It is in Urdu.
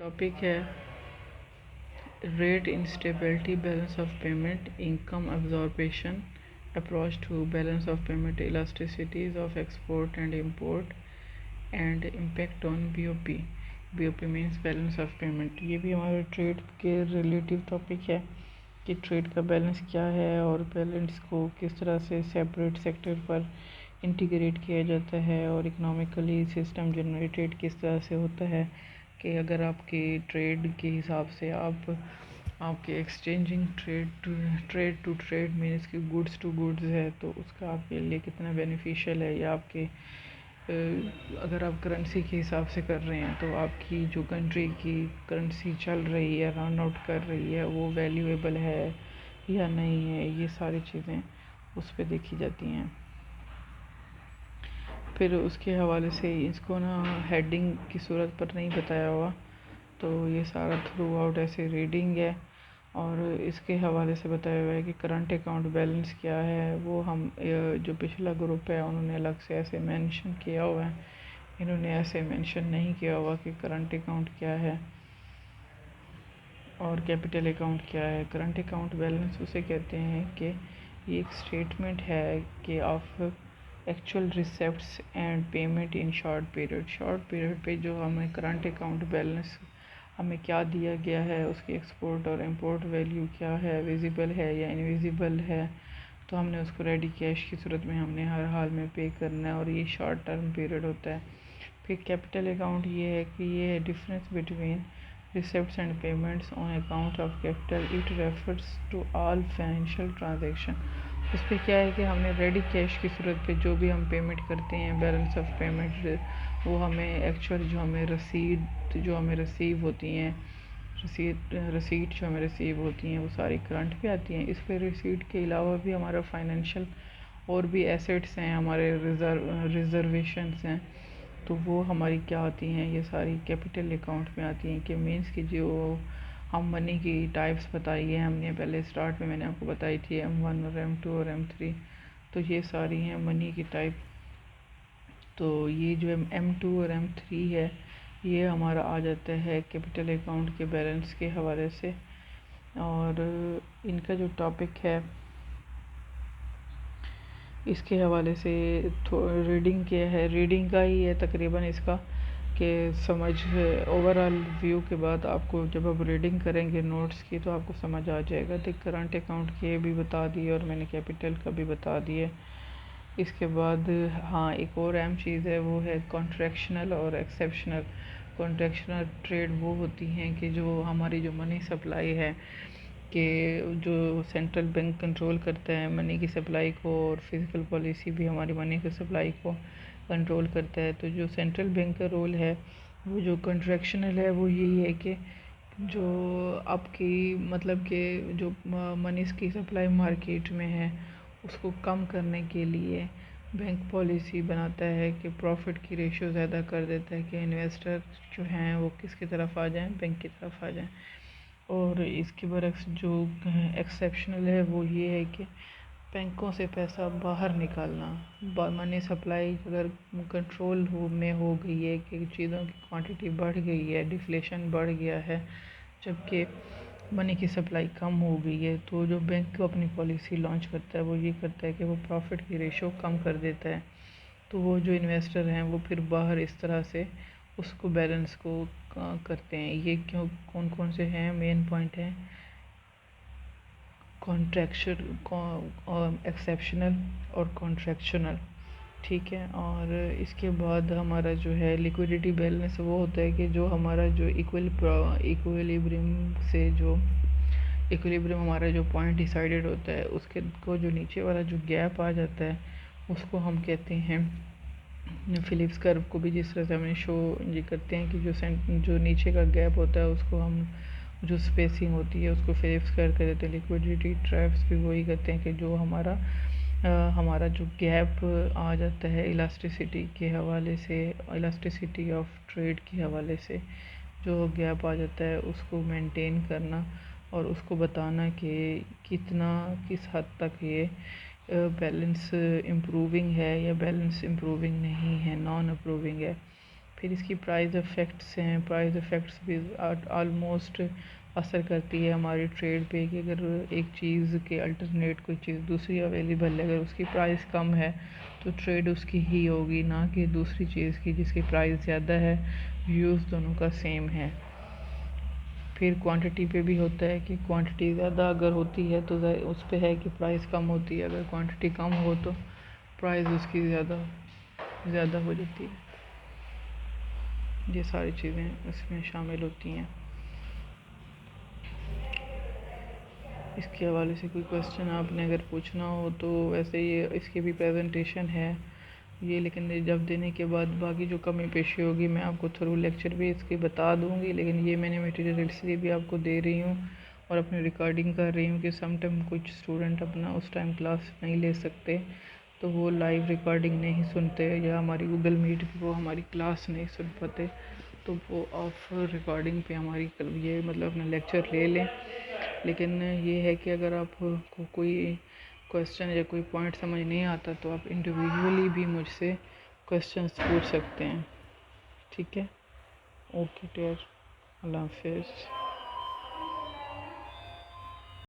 ٹاپک ہے rate instability, balance of payment, income absorption, approach to balance of payment, elasticities of export and import, and impact on B O P. B O P means balance of payment. یہ بھی ہمارے ٹریڈ کے ریلیٹیو ٹاپک ہے کہ ٹریڈ کا بیلنس کیا ہے اور بیلنس کو کس طرح سے سیپریٹ سیکٹر پر انٹیگریٹ کیا جاتا ہے اور اکنامکلی سسٹم جنریٹڈ کس طرح سے ہوتا ہے کہ اگر آپ کے ٹریڈ کے حساب سے آپ کے exchanging trade to trade means کہ گڈس ٹو گڈز ہے تو اس کا آپ کے لیے کتنا بینیفیشیل ہے، یا آپ کے اگر آپ کرنسی کے حساب سے کر رہے ہیں تو آپ کی جو کنٹری کی کرنسی چل رہی ہے، رن آؤٹ کر رہی ہے، وہ ویلیویبل ہے یا نہیں ہے، یہ ساری چیزیں اس پہ دیکھی جاتی ہیں۔ پھر اس کے حوالے سے اس کو ہیڈنگ کی صورت پر نہیں بتایا ہوا، تو یہ سارا تھرو آؤٹ ایسے ریڈنگ ہے، اور اس کے حوالے سے بتایا ہوا ہے کہ کرنٹ اکاؤنٹ بیلنس کیا ہے۔ وہ ہم جو پچھلا گروپ ہے انہوں نے الگ سے ایسے مینشن کیا ہوا ہے، انہوں نے ایسے مینشن نہیں کیا ہوا کہ کرنٹ اکاؤنٹ کیا ہے اور کیپٹل اکاؤنٹ کیا ہے۔ کرنٹ اکاؤنٹ بیلنس اسے کہتے ہیں کہ یہ ایک اسٹیٹمنٹ ہے کہ of actual receipts and payment in short period پہ جو ہمیں کرنٹ اکاؤنٹ بیلنس ہمیں کیا دیا گیا ہے، اس کی ایکسپورٹ اور امپورٹ ویلیو کیا ہے، ویزیبل ہے یا انویزیبل ہے، تو ہم نے اس کو ریڈی کیش کی صورت میں ہم نے ہر حال میں پے کرنا ہے، اور یہ شارٹ ٹرم پیریڈ ہوتا ہے۔ پھر کیپٹل اکاؤنٹ یہ ہے کہ یہ ہے difference between receipts and payments on account of capital, it refers to all financial transaction. اس پہ کیا ہے کہ ہم نے ریڈی کیش کی صورت پہ جو بھی ہم پیمنٹ کرتے ہیں، بیلنس آف پیمنٹ، وہ ہمیں ایکچوئل جو ہمیں جو ہمیں ریسیو ہوتی ہیں، رسیٹ جو ہمیں ریسیو ہوتی ہیں وہ ساری کرنٹ پہ آتی ہیں۔ اس پہ ریسیٹ کے علاوہ بھی ہمارا فائنینشیل اور بھی ایسیٹس ہیں، ہمارے ریزرویشنس ہیں، تو وہ ہماری کیا آتی ہیں، یہ ساری کیپٹل اکاؤنٹ میں آتی ہیں کہ مینس کہ جو ہم منی کی ٹائپس بتائی ہیں، ہم نے پہلے سٹارٹ میں نے آپ کو بتائی تھی M1 اور M2 اور M3، تو یہ ساری ہیں منی کی ٹائپ۔ تو یہ جو M2 اور M3 ہے یہ ہمارا آ جاتا ہے کیپٹل اکاؤنٹ کے بیلنس کے حوالے سے، اور ان کا جو ٹاپک ہے اس کے حوالے سے ریڈنگ کیا ہے، ریڈنگ کا ہی ہے تقریباً اس کا کہ سمجھ اوورآل ویو کے بعد آپ کو جب آپ ریڈنگ کریں گے نوٹس کی تو آپ کو سمجھ آ جائے گا۔ تو کرنٹ اکاؤنٹ کے بھی بتا دیے اور میں نے کیپٹل کا بھی بتا دیے۔ اس کے بعد ہاں ایک اور اہم چیز ہے، وہ ہے کانٹریکشنل اور ایکسیپشنل۔ کانٹریکشنل ٹریڈ وہ ہوتی ہیں کہ جو ہماری جو منی سپلائی ہے، کہ جو سینٹرل بینک کنٹرول کرتا ہے منی کی سپلائی کو، اور فزیکل پالیسی بھی ہماری منی کی سپلائی کو کنٹرول کرتا ہے۔ تو جو سینٹرل بینک کا رول ہے وہ جو کنٹریکشنل ہے وہ یہی ہے کہ جو آپ کی مطلب کہ جو منیز کی سپلائی مارکیٹ میں ہے اس کو کم کرنے کے لیے بینک پالیسی بناتا ہے کہ پروفٹ کی ریشو زیادہ کر دیتا ہے کہ انویسٹر جو ہیں وہ کس کی طرف آ جائیں، بینک کی طرف آ جائیں۔ اور اس کے برعکس جو ایکسیپشنل ہے وہ یہ ہے کہ بینکوں سے پیسہ باہر نکالنا، منی سپلائی اگر کنٹرول میں ہو گئی ہے کہ چیزوں کی کوانٹٹی بڑھ گئی ہے، ڈیفلیشن بڑھ گیا ہے، جبکہ منی کی سپلائی کم ہو گئی ہے، تو جو بینک اپنی پالیسی لانچ کرتا ہے وہ یہ کرتا ہے کہ وہ پروفٹ کی ریشو کم کر دیتا ہے، تو وہ جو انویسٹر ہیں وہ پھر باہر اس طرح سے اس کو بیلنس کو کرتے ہیں۔ یہ کون کون سے ہیں مین پوائنٹ ہیں، ایکسیپشنل اور کانٹریکشنل، ٹھیک ہے۔ اور اس کے بعد ہمارا جو ہے لیکوڈیٹی بیلنس وہ ہوتا ہے کہ جو ہمارا جو ایکویلیبریم ہمارا جو پوائنٹ ڈیسائیڈڈ ہوتا ہے اس کے کو جو نیچے والا جو گیپ آ جاتا ہے اس کو ہم کہتے ہیں فلپس کرو کو بھی جس طرح سے ہم نے یہ کرتے ہیں کہ جو نیچے کا گیپ ہوتا ہے اس کو ہم جو سپیسنگ ہوتی ہے اس کو فلپس کر دیتے ہیں۔ لیکوڈیٹی ٹریپس بھی وہی کرتے ہیں کہ جو ہمارا جو گیپ آ جاتا ہے الاسٹیسٹی کے حوالے سے، الاسٹیسٹی آف ٹریڈ کے حوالے سے جو گیپ آ جاتا ہے اس کو مینٹین کرنا اور اس کو بتانا کہ کس حد تک یہ بیلنس امپروونگ ہے یا بیلنس امپروونگ نہیں ہے، نان امپروونگ ہے۔ پھر اس کی پرائز افیکٹس ہیں، پرائز افیکٹس بھی آلموسٹ اثر کرتی ہے ہماری ٹریڈ پہ، کہ اگر ایک چیز کے الٹرنیٹ کوئی چیز دوسری اویلیبل ہے، اگر اس کی پرائز کم ہے تو ٹریڈ اس کی ہی ہوگی، نہ کہ دوسری چیز کی جس کی پرائز زیادہ ہے، یوز دونوں کا سیم ہے۔ پھر کوانٹٹی پہ بھی ہوتا ہے کہ کوانٹٹی زیادہ اگر ہوتی ہے تو اس پہ ہے کہ پرائز کم ہوتی ہے، اگر کوانٹٹی کم ہو تو پرائز اس کی زیادہ ہو جاتی ہے۔ یہ ساری چیزیں اس میں شامل ہوتی ہیں۔ اس کے حوالے سے کوئی کویسچن آپ نے اگر پوچھنا ہو تو ویسے یہ اس کی بھی پریزنٹیشن ہے یہ، لیکن جب دینے کے بعد باقی جو کمی پیشی ہوگی میں آپ کو تھرو لیکچر بھی اس کی بتا دوں گی، لیکن یہ میں نے میٹیریل اس لیے بھی آپ کو دے رہی ہوں اور اپنی ریکارڈنگ کر رہی ہوں کہ سم ٹائم کچھ اسٹوڈنٹ اپنا اس ٹائم کلاس نہیں لے سکتے تو وہ لائیو ریکارڈنگ نہیں سنتے، یا ہماری گوگل میٹ کی وہ ہماری کلاس نہیں سن پاتے، تو وہ آف ریکارڈنگ پہ ہماری یہ مطلب اپنا لیکچر لے لیں۔ لیکن یہ ہے کہ اگر آپ کو کوئی کویسچن یا کوئی پوائنٹ سمجھ نہیں آتا تو آپ انڈیویجولی بھی مجھ سے کویسچنس پوچھ سکتے ہیں، ٹھیک ہے؟ اوکے ٹیئر، اللہ حافظ۔